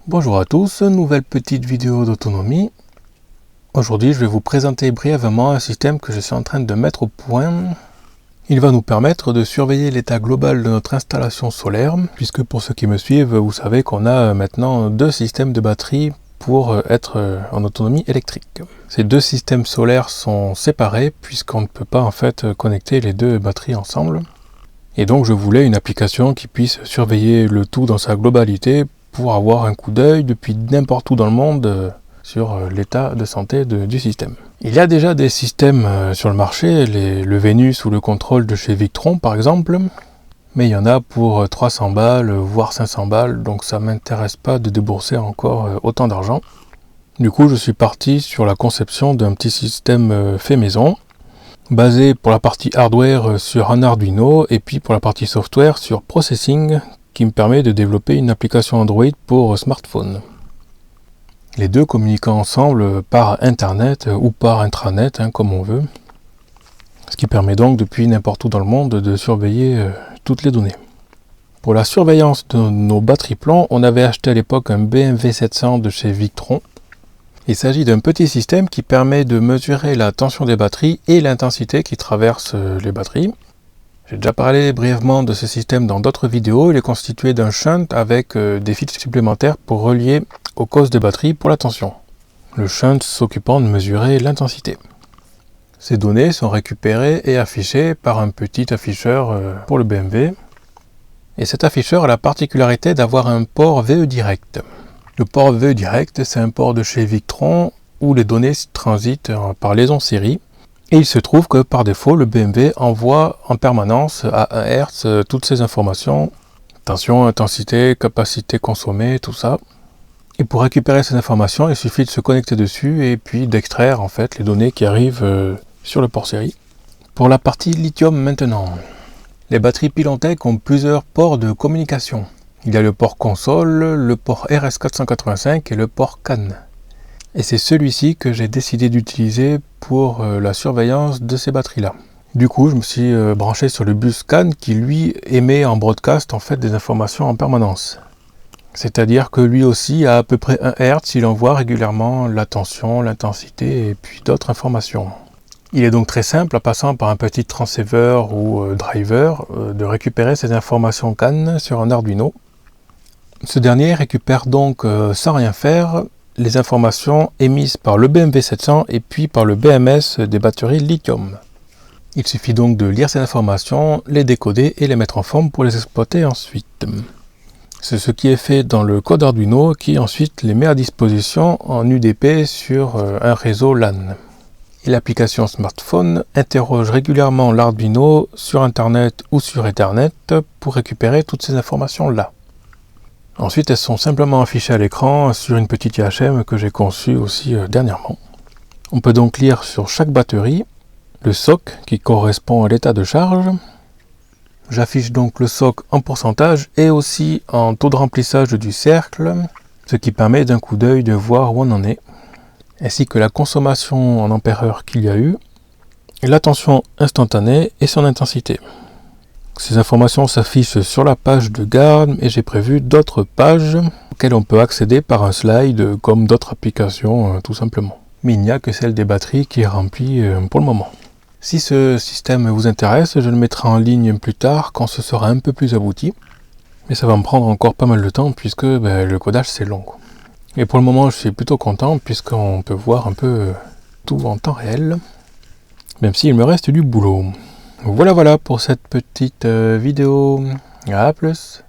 Bonjour à tous, nouvelle petite vidéo d'autonomie. Aujourd'hui je vais vous présenter brièvement un système que je suis en train de mettre au point. Il va nous permettre de surveiller l'état global de notre installation solaire, puisque pour ceux qui me suivent, vous savez qu'on a maintenant deux systèmes de batterie pour être en autonomie électrique. Ces deux systèmes solaires sont séparés puisqu'on ne peut pas en fait connecter les deux batteries ensemble. Et donc je voulais une application qui puisse surveiller le tout dans sa globalité pour avoir un coup d'œil depuis n'importe où dans le monde sur l'état de santé du système. Il y a déjà des systèmes sur le marché, le Venus ou le Control de chez Victron par exemple, mais il y en a pour 300 balles, voire 500 balles, donc ça ne m'intéresse pas de débourser encore autant d'argent. Du coup je suis parti sur la conception d'un petit système fait maison, basé pour la partie hardware sur un Arduino et puis pour la partie software sur Processing, qui me permet de développer une application Android pour smartphone. Les deux communiquant ensemble par internet ou par intranet, comme on veut, ce qui permet donc depuis n'importe où dans le monde de surveiller toutes les données. Pour la surveillance de nos batteries plomb, on avait acheté à l'époque un BMW 700 de chez Victron. Il s'agit d'un petit système qui permet de mesurer la tension des batteries et l'intensité qui traverse les batteries. J'ai déjà parlé brièvement de ce système dans d'autres vidéos. Il est constitué d'un shunt avec des fils supplémentaires pour relier aux causes des batteries pour la tension. Le shunt s'occupant de mesurer l'intensité. Ces données sont récupérées et affichées par un petit afficheur pour le BMW. Et cet afficheur a la particularité d'avoir un port VE direct. Le port VE direct, c'est un port de chez Victron où les données transitent par liaison série. Et il se trouve que par défaut, le BMW envoie en permanence à 1 Hz toutes ces informations, tension, intensité, capacité consommée, tout ça. Et pour récupérer ces informations, il suffit de se connecter dessus et puis d'extraire en fait les données qui arrivent sur le port série. Pour la partie lithium maintenant, les batteries Pilantec ont plusieurs ports de communication. Il y a le port console, le port RS485 et le port CAN. Et c'est celui-ci que j'ai décidé d'utiliser pour la surveillance de ces batteries-là. Du coup, je me suis branché sur le bus CAN qui lui émet en broadcast en fait des informations en permanence. C'est-à-dire que lui aussi a à peu près 1 Hz, il envoie régulièrement la tension, l'intensité et puis d'autres informations. Il est donc très simple, en passant par un petit transceiver ou driver, de récupérer ces informations CAN sur un Arduino. Ce dernier récupère donc sans rien faire les informations émises par le BMW 700 et puis par le BMS des batteries lithium. Il suffit donc de lire ces informations, les décoder et les mettre en forme pour les exploiter ensuite. C'est ce qui est fait dans le code Arduino qui ensuite les met à disposition en UDP sur un réseau LAN. Et l'application smartphone interroge régulièrement l'Arduino sur Internet ou sur Ethernet pour récupérer toutes ces informations-là. Ensuite, elles sont simplement affichées à l'écran sur une petite IHM que j'ai conçue aussi dernièrement. On peut donc lire sur chaque batterie le SOC qui correspond à l'état de charge. J'affiche donc le SOC en pourcentage et aussi en taux de remplissage du cercle, ce qui permet d'un coup d'œil de voir où on en est, ainsi que la consommation en ampères-heure qu'il y a eu, la tension instantanée et son intensité. Ces informations s'affichent sur la page de garde et j'ai prévu d'autres pages auxquelles on peut accéder par un slide comme d'autres applications tout simplement. Mais il n'y a que celle des batteries qui est remplie pour le moment. Si ce système vous intéresse, je le mettrai en ligne plus tard quand ce sera un peu plus abouti. Mais ça va me prendre encore pas mal de temps puisque le codage c'est long. Et pour le moment je suis plutôt content puisqu'on peut voir un peu tout en temps réel. Même s'il me reste du boulot. Voilà pour cette petite vidéo. À plus.